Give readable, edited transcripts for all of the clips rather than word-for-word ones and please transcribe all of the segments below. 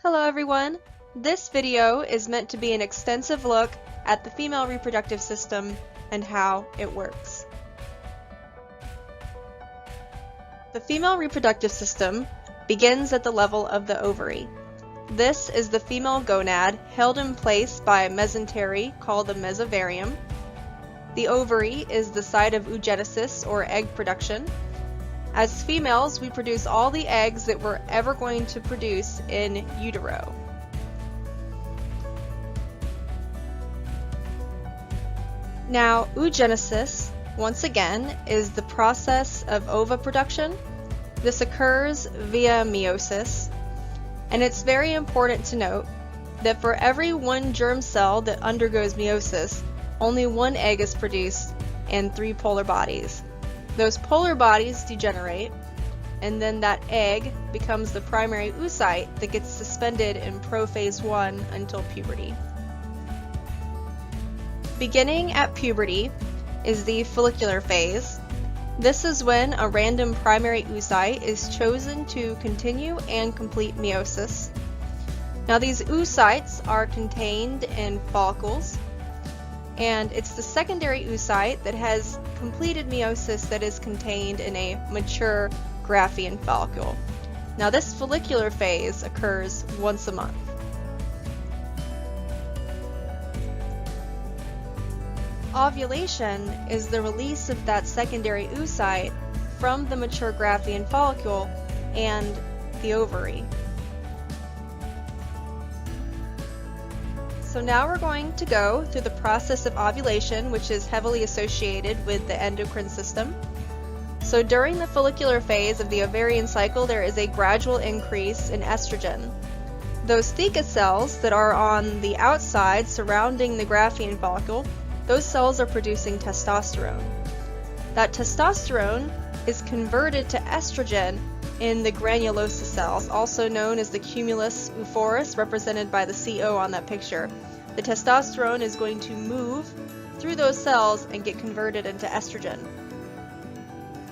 Hello everyone! This video is meant to be an extensive look at the female reproductive system and how it works. The female reproductive system begins at the level of the ovary. This is the female gonad held in place by a mesentery called the mesovarium. The ovary is the site of oogenesis or egg production. As females, we produce all the eggs that we're ever going to produce in utero. Now, oogenesis, once again, is the process of ova production. This occurs via meiosis, and it's very important to note that for every one germ cell that undergoes meiosis, only one egg is produced and 3 polar bodies. Those polar bodies degenerate, and then that egg becomes the primary oocyte that gets suspended in prophase 1 until puberty. Beginning at puberty is the follicular phase. This is when a random primary oocyte is chosen to continue and complete meiosis. Now these oocytes are contained in follicles, and it's the secondary oocyte that has completed meiosis that is contained in a mature Graafian follicle. Now this follicular phase occurs once a month. Ovulation is the release of that secondary oocyte from the mature Graafian follicle and the ovary. So now we're going to go through the process of ovulation, which is heavily associated with the endocrine system. So during the follicular phase of the ovarian cycle, there is a gradual increase in estrogen. Those theca cells that are on the outside surrounding the Graafian follicle, those cells are producing testosterone. That testosterone is converted to estrogen in the granulosa cells, also known as the cumulus euphoris, represented by the CO on that picture. The testosterone is going to move through those cells and get converted into estrogen.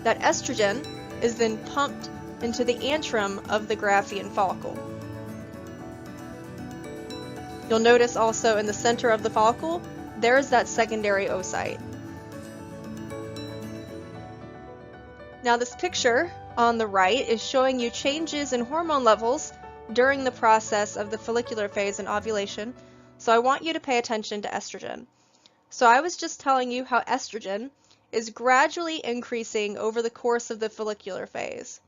That estrogen is then pumped into the antrum of the Graafian follicle. You'll notice also in the center of the follicle, there's that secondary oocyte. Now this picture on the right is showing you changes in hormone levels during the process of the follicular phase and ovulation, so I want you to pay attention to estrogen. So I was just telling you how estrogen is gradually increasing over the course of the follicular phase.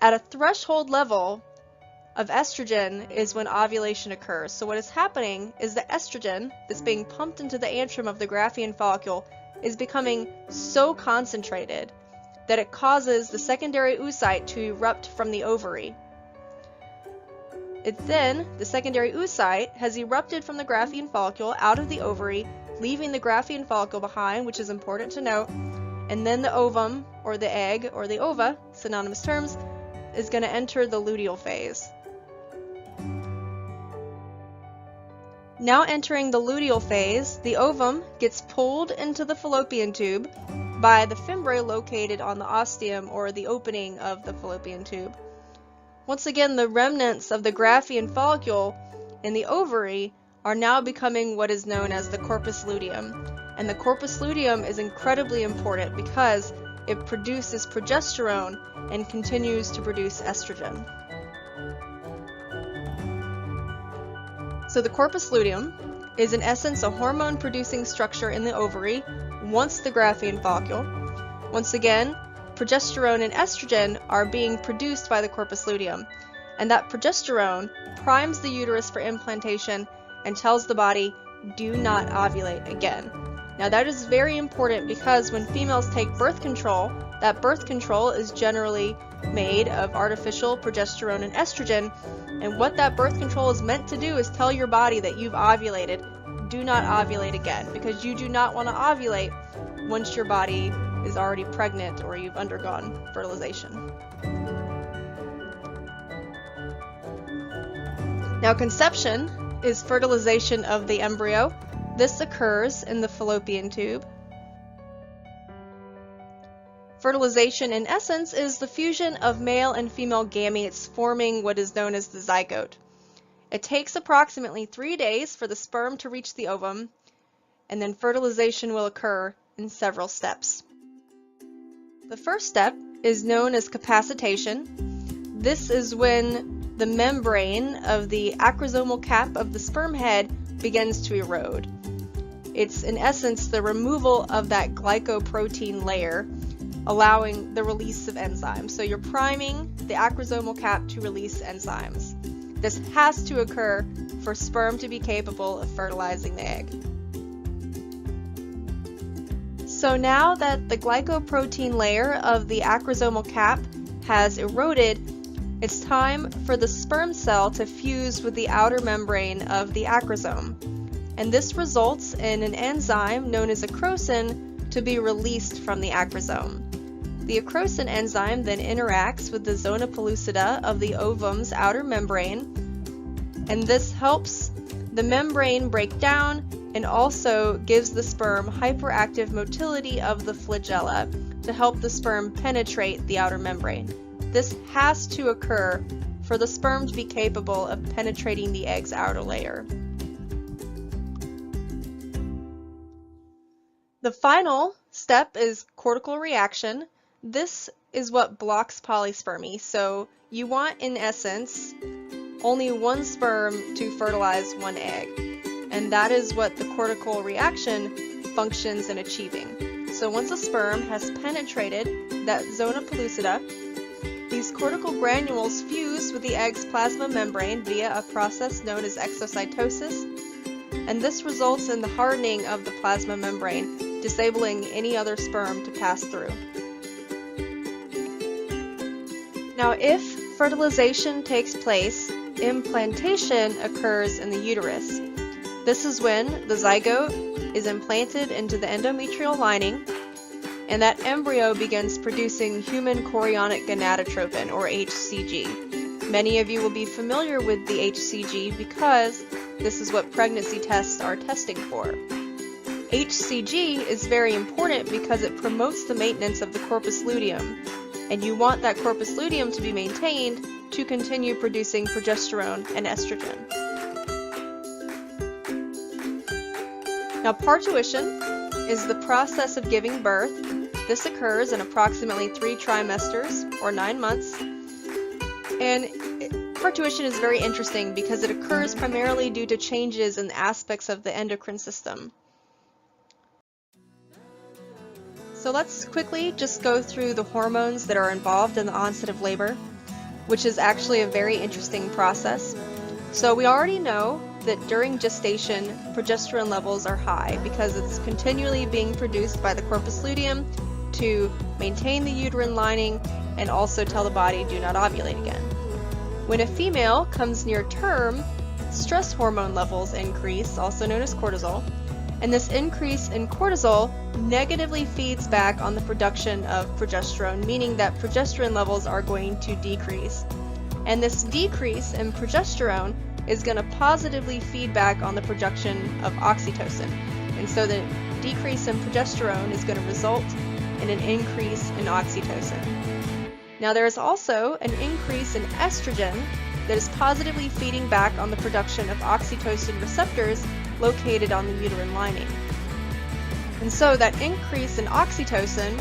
At a threshold level of estrogen is when ovulation occurs. So what is happening is the estrogen that's being pumped into the antrum of the Graafian follicle is becoming so concentrated that it causes the secondary oocyte to erupt from the ovary. The secondary oocyte has erupted from the Graafian follicle out of the ovary, leaving the Graafian follicle behind, which is important to note, and then the ovum, or the egg, or the ova, synonymous terms, is going to enter the luteal phase. Now entering the luteal phase, the ovum gets pulled into the fallopian tube by the fimbriae located on the ostium, or the opening of the fallopian tube. Once again, the remnants of the Graafian follicle in the ovary are now becoming what is known as the corpus luteum. And the corpus luteum is incredibly important because it produces progesterone and continues to produce estrogen. So the corpus luteum is in essence a hormone-producing structure in the ovary once the Graafian follicle. Once again, progesterone and estrogen are being produced by the corpus luteum, and that progesterone primes the uterus for implantation and tells the body, do not ovulate again. Now that is very important because when females take birth control, that birth control is generally made of artificial progesterone and estrogen, and what that birth control is meant to do is tell your body that you've ovulated. Do not ovulate again, because you do not want to ovulate once your body is already pregnant or you've undergone fertilization. Now conception is fertilization of the embryo. This occurs in the fallopian tube. Fertilization, in essence, is the fusion of male and female gametes forming what is known as the zygote. It takes approximately 3 days for the sperm to reach the ovum, and then fertilization will occur in several steps. The first step is known as capacitation. This is when the membrane of the acrosomal cap of the sperm head begins to erode. It's in essence the removal of that glycoprotein layer, allowing the release of enzymes. So you're priming the acrosomal cap to release enzymes. This has to occur for sperm to be capable of fertilizing the egg. So now that the glycoprotein layer of the acrosomal cap has eroded, it's time for the sperm cell to fuse with the outer membrane of the acrosome. And this results in an enzyme known as acrosin to be released from the acrosome. The acrosin enzyme then interacts with the zona pellucida of the ovum's outer membrane, and this helps the membrane break down and also gives the sperm hyperactive motility of the flagella to help the sperm penetrate the outer membrane. This has to occur for the sperm to be capable of penetrating the egg's outer layer. The final step is cortical reaction. This is what blocks polyspermy. So you want, in essence, only one sperm to fertilize one egg. And that is what the cortical reaction functions in achieving. So once a sperm has penetrated that zona pellucida, these cortical granules fuse with the egg's plasma membrane via a process known as exocytosis, and this results in the hardening of the plasma membrane, disabling any other sperm to pass through. Now, if fertilization takes place, implantation occurs in the uterus. This is when the zygote is implanted into the endometrial lining, and that embryo begins producing human chorionic gonadotropin, or HCG. Many of you will be familiar with the HCG because this is what pregnancy tests are testing for. HCG is very important because it promotes the maintenance of the corpus luteum, and you want that corpus luteum to be maintained to continue producing progesterone and estrogen. Now, parturition is the process of giving birth. This occurs in approximately 3 trimesters, or 9 months. And parturition is very interesting because it occurs primarily due to changes in aspects of the endocrine system. So let's quickly just go through the hormones that are involved in the onset of labor, which is actually a very interesting process. So we already know that during gestation, progesterone levels are high because it's continually being produced by the corpus luteum to maintain the uterine lining and also tell the body do not ovulate again. When a female comes near term, stress hormone levels increase, also known as cortisol, and this increase in cortisol negatively feeds back on the production of progesterone, meaning that progesterone levels are going to decrease. And this decrease in progesterone is going to positively feed back on the production of oxytocin. And so the decrease in progesterone is going to result in an increase in oxytocin. Now, there is also an increase in estrogen that is positively feeding back on the production of oxytocin receptors located on the uterine lining. And so that increase in oxytocin,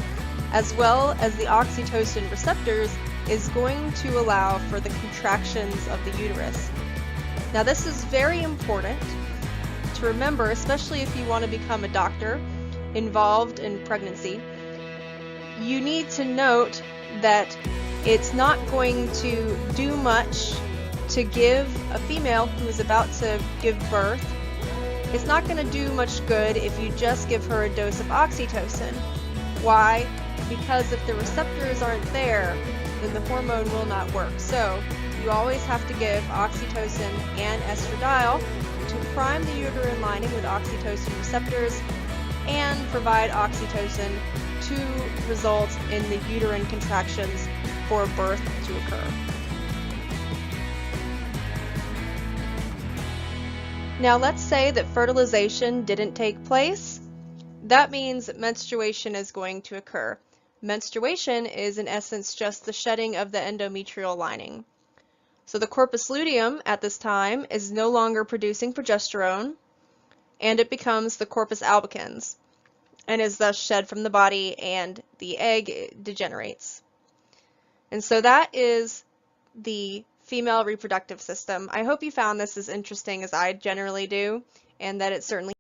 as well as the oxytocin receptors, is going to allow for the contractions of the uterus. Now, this is very important to remember, especially if you want to become a doctor involved in pregnancy. You need to note that it's not going to do much to give a female who is about to give birth. It's not going to do much good if you just give her a dose of oxytocin. Why? Because if the receptors aren't there, then the hormone will not work. So you always have to give oxytocin and estradiol to prime the uterine lining with oxytocin receptors and provide oxytocin to result in the uterine contractions for birth to occur. Now, let's say that fertilization didn't take place. That means that menstruation is going to occur. menstruation is in essence just the shedding of the endometrial lining. So the corpus luteum at this time is no longer producing progesterone, and it becomes the corpus albicans, and is thus shed from the body, and the egg degenerates. And so that is the female reproductive system. I hope you found this as interesting as I generally do, and that it certainly